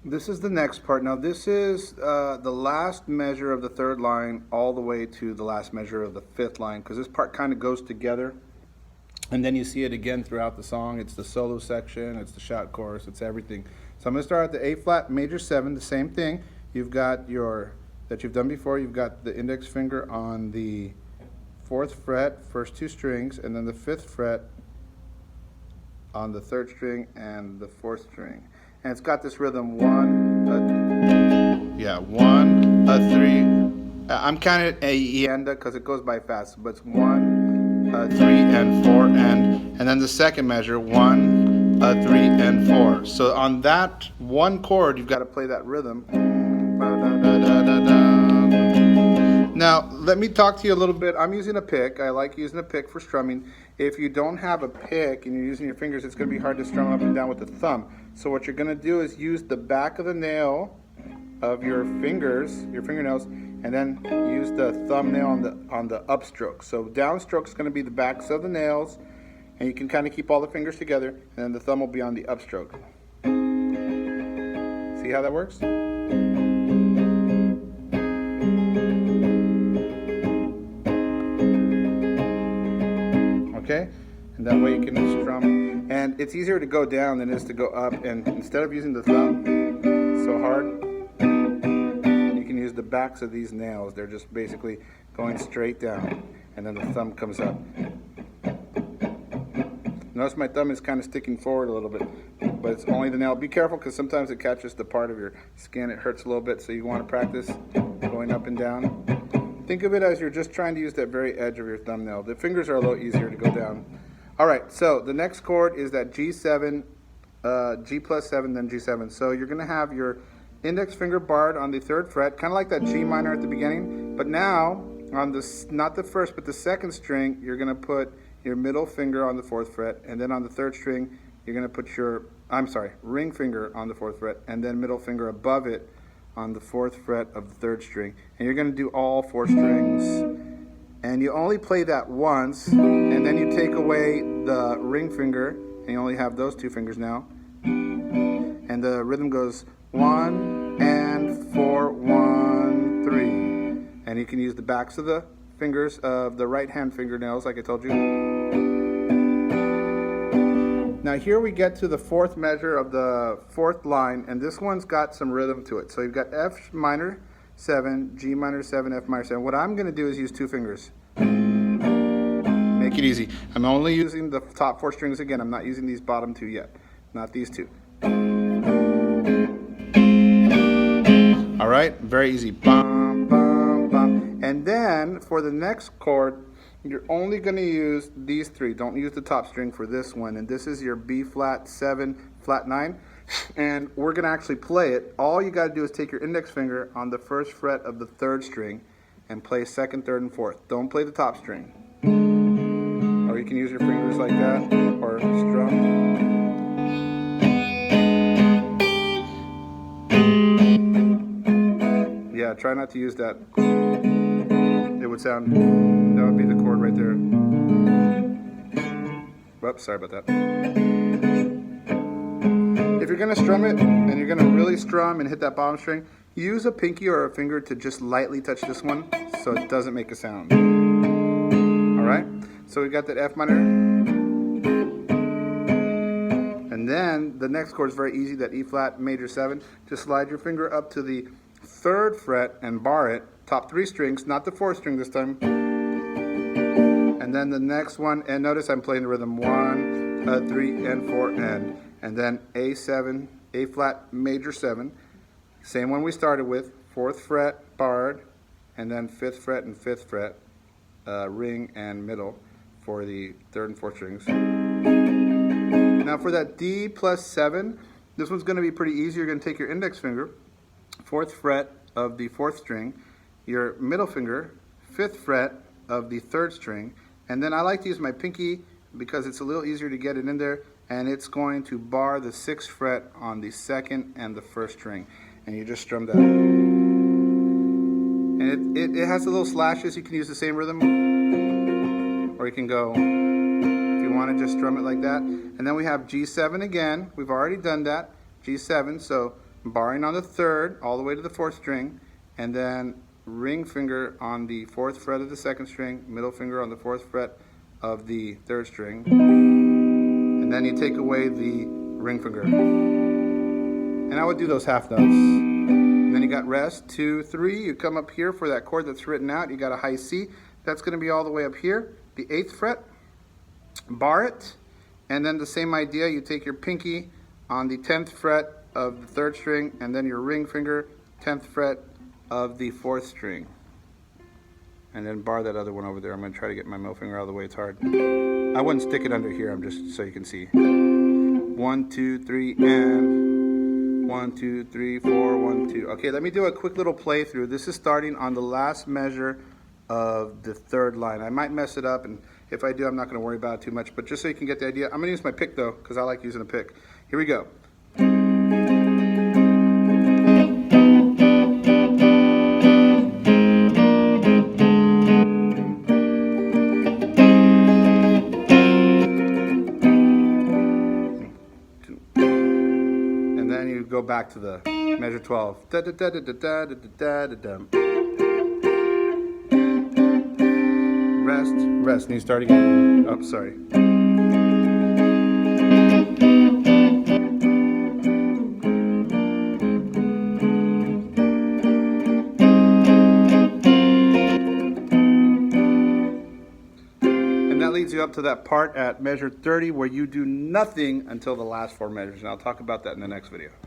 This is the next part. Now this is the last measure of the third line all the way to the last measure of the fifth line, because this part kind of goes together. And then you see it again throughout the song. It's the solo section, it's the shout chorus, it's everything. So I'm going to start at the A flat major 7, the same thing. You've got your, that you've done before, you've got the index finger on the 4th fret, first 2 strings, and then the 5th fret on the 3rd string and the 4th string. And it's got this rhythm 1, 1, 3. I'm counting it a because it goes by fast, but it's 1, 3, and 4, and then the second measure 1, 3, and 4. So on that one chord, you've got to play that rhythm. Now let me talk to you a little bit. I'm using a pick. I like using a pick for strumming. If you don't have a pick and you're using your fingers, it's going to be hard to strum up and down with the thumb. So what you're going to do is use the back of the nail of your fingers, your fingernails, and then use the thumbnail on the upstroke. So downstroke is going to be the backs of the nails, and you can kind of keep all the fingers together, and then the thumb will be on the upstroke. See how that works? Okay, and that way you can strum, and it's easier to go down than it is to go up. And instead of using the thumb so hard, you can use the backs of these nails. They're just basically going straight down, and then the thumb comes up. Notice my thumb is kind of sticking forward a little bit, but it's only the nail. Be careful, because sometimes it catches the part of your skin. It hurts a little bit, so you want to practice going up and down. Think of it as you're just trying to use that very edge of your thumbnail. The fingers are a little easier to go down. All right, so the next chord is that G7, G plus 7, then G7. So you're going to have your index finger barred on the 3rd fret, kind of like that G minor at the beginning. But now, on the, not the 1st, but the 2nd string, you're going to put your middle finger on the 4th fret. And then on the 3rd string, you're going to put your, ring finger on the 4th fret, and then middle finger above it on the 4th fret of the 3rd string. And you're going to do all 4 strings. And you only play that once, and then you take away the ring finger, and you only have those 2 fingers now. And the rhythm goes 1 and 4, 1, 3. And you can use the backs of the fingers of the right hand fingernails, like I told you. Now here we get to the 4th measure of the 4th line, and this one's got some rhythm to it. So you've got F minor 7, G minor 7, F minor 7. What I'm going to do is use 2 fingers. Make it easy. I'm only using the top 4 strings again. I'm not using these bottom 2 yet. Not these 2. All right, very easy. Bum, bum, bum. And then for the next chord, you're only going to use these 3. Don't use the top string for this one. And this is your B flat 7, flat 9. And we're going to actually play it. All you got to do is take your index finger on the 1st fret of the 3rd string and play 2nd, 3rd, and 4th. Don't play the top string. Or you can use your fingers like that, or strum. Yeah, try not to use that. It would sound, that would be the chord right there. Whoops, sorry about that. If you're going to strum it, and you're going to really strum and hit that bottom string, use a pinky or a finger to just lightly touch this one so it doesn't make a sound. Alright? So we got that F minor. And then the next chord is very easy, that E flat major 7. Just slide your finger up to the 3rd fret and bar it. Top 3 strings, not the 4th string this time. And then the next one, and notice I'm playing the rhythm 1, 3, and 4, and then A7, A flat major 7, same one we started with, 4th fret barred, and then 5th fret and 5th fret, ring and middle for the 3rd and 4th strings. Now for that D plus 7, this one's going to be pretty easy. You're going to take your index finger, 4th fret of the 4th string, your middle finger, 5th fret of the 3rd string, and then I like to use my pinky because it's a little easier to get it in there, and it's going to bar the 6th fret on the 2nd and the 1st string, and you just strum that. And it has the little slashes. You can use the same rhythm, or you can go, if you want to just strum it like that. And then we have G7 again. We've already done that, G7, so barring on the 3rd all the way to the 4th string, and then ring finger on the 4th fret of the 2nd string, middle finger on the 4th fret of the 3rd string, and then you take away the ring finger. And I would do those half notes. And then you got rest, 2, 3, you come up here for that chord that's written out, you got a high C, that's going to be all the way up here, the 8th fret, bar it, and then the same idea, you take your pinky on the 10th fret of the 3rd string, and then your ring finger, 10th fret of the 4th string. And then bar that other one over there. I'm going to try to get my middle finger out of the way, it's hard. I wouldn't stick it under here, I'm just so you can see. 1, 2, 3, and 1, 2, 3, 4, 1, 2. Okay, let me do a quick little playthrough. This is starting on the last measure of the 3rd line. I might mess it up, and if I do, I'm not going to worry about it too much, but just so you can get the idea, I'm going to use my pick though, because I like using a pick. Here we go. And then you go back to the measure 12. Da, da, da, da, da, da, da, da, da. Rest, rest, and you start again. Oh, sorry. And that leads you up to that part at measure 30 where you do nothing until the last 4 measures. And I'll talk about that in the next video.